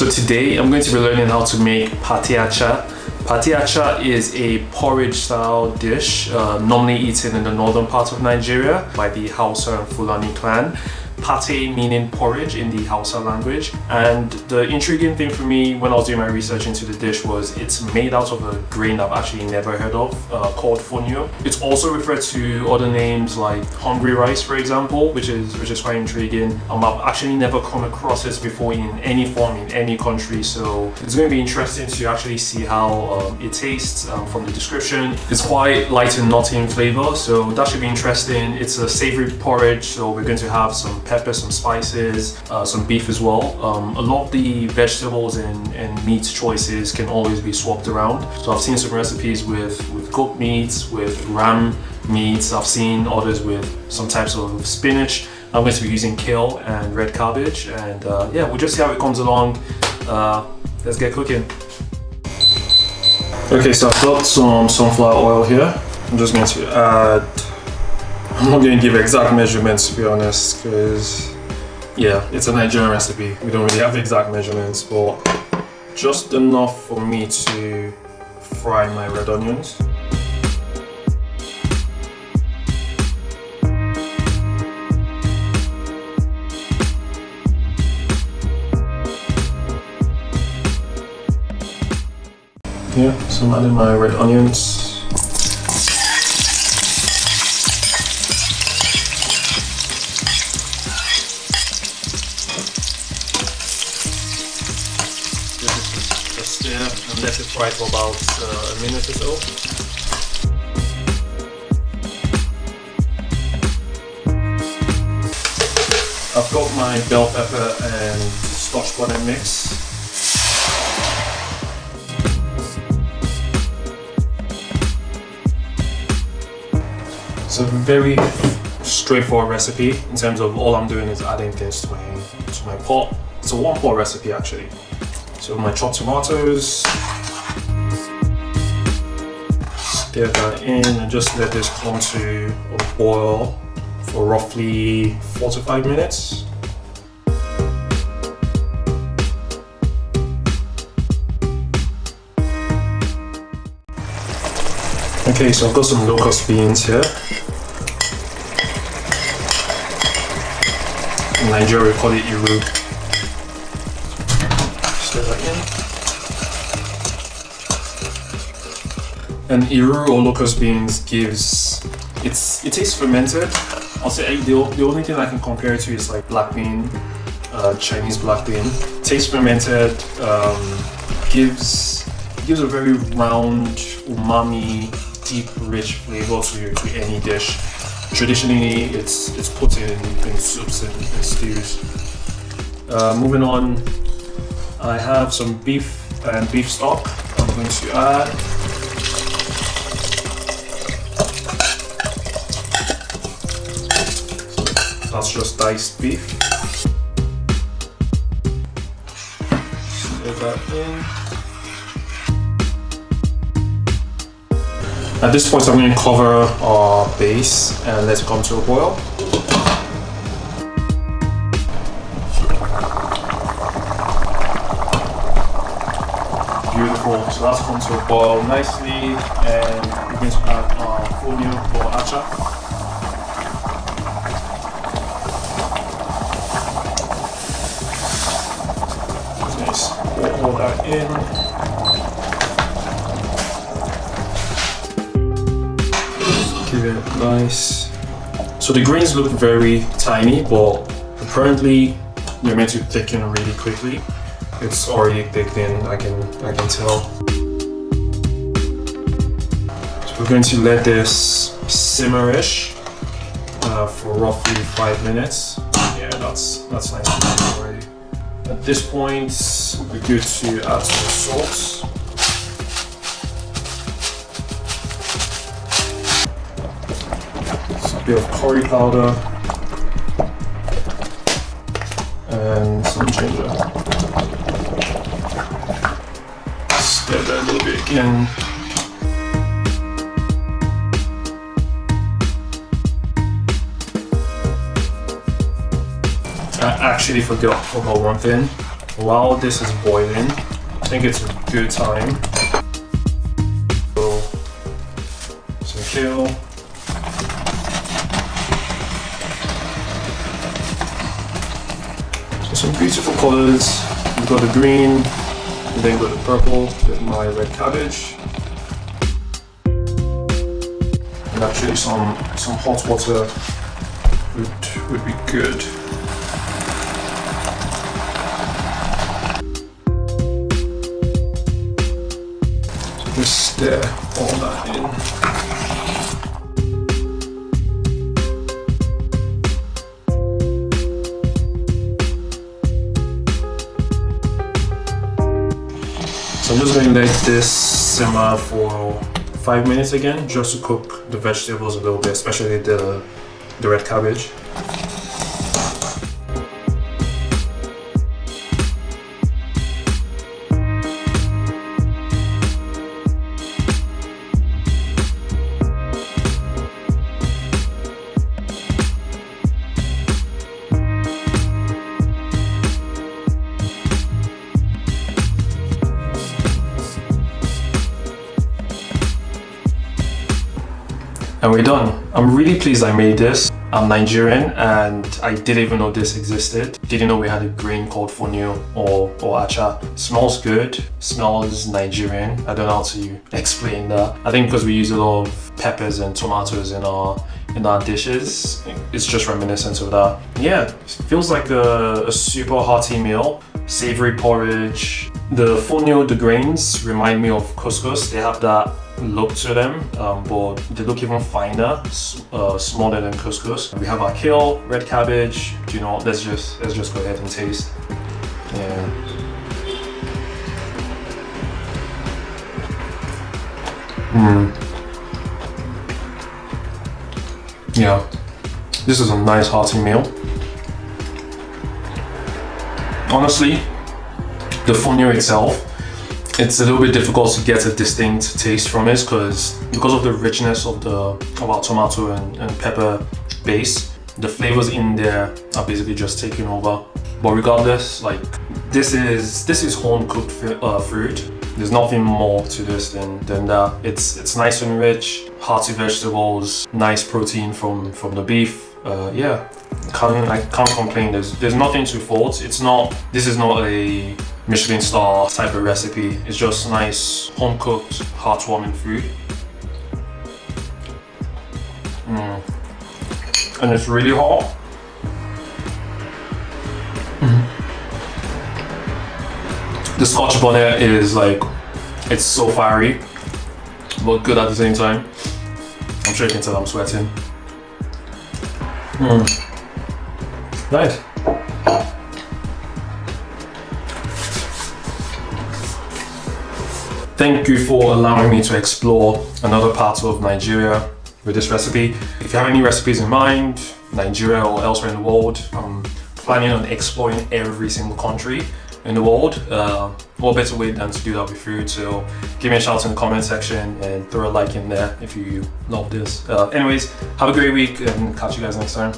So today I'm going to be learning how to make Pate Acha. Pate Acha is a porridge style dish normally eaten in the northern part of Nigeria by the Hausa and Fulani clan. Pate meaning porridge in the Hausa language. And the intriguing thing for me when I was doing my research into the dish was it's made out of a grain I've actually never heard of called Fonio. It's also referred to other names like hungry rice, for example, which is quite intriguing. I've actually never come across this before in any form in any country, so it's going to be interesting to actually see how it tastes from the description. It's quite light and nutty in flavor, so that should be interesting. It's a savory porridge, so we're going to have some pepper, some spices, some beef as well. A lot of the vegetables and meat choices can always be swapped around. So I've seen some recipes with goat meat, with ram meats. I've seen others with some types of spinach. I'm going to be using kale and red cabbage, and yeah, we'll just see how it comes along. Let's get cooking. Okay, so I've got some sunflower oil here. I'm just going to add, I'm not going to give exact measurements to be honest, because yeah, it's a Nigerian recipe. We don't really have exact measurements, but just enough for me to fry my red onions. Yeah, so I'm adding my red onions. Just stir and let it fry for about a minute or so. I've got my bell pepper and scotch bonnet mix. It's a very straightforward recipe in terms of all I'm doing is adding things to my pot. It's a one pot recipe actually. So my chopped tomatoes, stir that in and just let this come to a boil for roughly 4 to 5 minutes. Okay, so I've got some locust beans here. In Nigeria we call it iru. Stir that in. And iru or locust beans it tastes fermented. I'll say the only thing I can compare it to is like black bean, Chinese black bean. Tastes fermented, gives a very round, umami, deep, rich flavor to any dish. Traditionally, it's put in soups and stews. Moving on, I have some beef and beef stock I'm going to add. So that's just diced beef. Stir that in. At this point, I'm going to cover our base and let it come to a boil. Beautiful, so that's come to a boil nicely, and we're going to add our Fonio or Acha. Just pour that in. Give it nice. So the grains look very tiny, but apparently they're meant to thicken really quickly. It's already thickened, I can tell. So we're going to let this simmer-ish for roughly 5 minutes. Yeah, that's nice and nice already. At this point, we're good to add some salt. A bit of curry powder and some ginger. Stir that a little bit again. I actually forgot one thing. While this is boiling, I think it's a good time. So, some kale. So some beautiful colors. We've got the green, and then got the purple with my red cabbage. And actually some hot water would be good. So just stir all that in. So I'm just going to let this simmer for 5 minutes again, just to cook the vegetables a little bit, especially the red cabbage. And we're done. I'm really pleased I made this. I'm Nigerian and I didn't even know this existed. Didn't know we had a grain called Fonio or Acha. Smells good, smells Nigerian. I don't know how to explain that. I think because we use a lot of peppers and tomatoes in our dishes, it's just reminiscent of that. Yeah, it feels like a super hearty meal. Savory porridge. The Fonio, the grains remind me of couscous. They have that look to them, but they look even finer, smaller than couscous. We have our kale, red cabbage. You know, let's just go ahead and taste. Yeah. Yeah, this is a nice hearty meal. Honestly, the Fonio itself, it's a little bit difficult to get a distinct taste from it because of the richness of our tomato and pepper base. The flavors in there are basically just taking over. But regardless, like this is home cooked food. There's nothing more to this than that. It's nice and rich, hearty vegetables, nice protein from the beef. Yeah, I can't complain. There's nothing to fault. This is not a Michelin star type of recipe. It's just nice, home cooked, heartwarming food. And it's really hot. The Scotch bonnet is like, it's so fiery, but good at the same time. I'm sure you can tell I'm sweating. Nice. Thank you for allowing me to explore another part of Nigeria with this recipe. If you have any recipes in mind, Nigeria or elsewhere in the world, I'm planning on exploring every single country in the world. What better way than to do that with food? So give me a shout in the comment section and throw a like in there if you love this. Anyways, have a great week and catch you guys next time.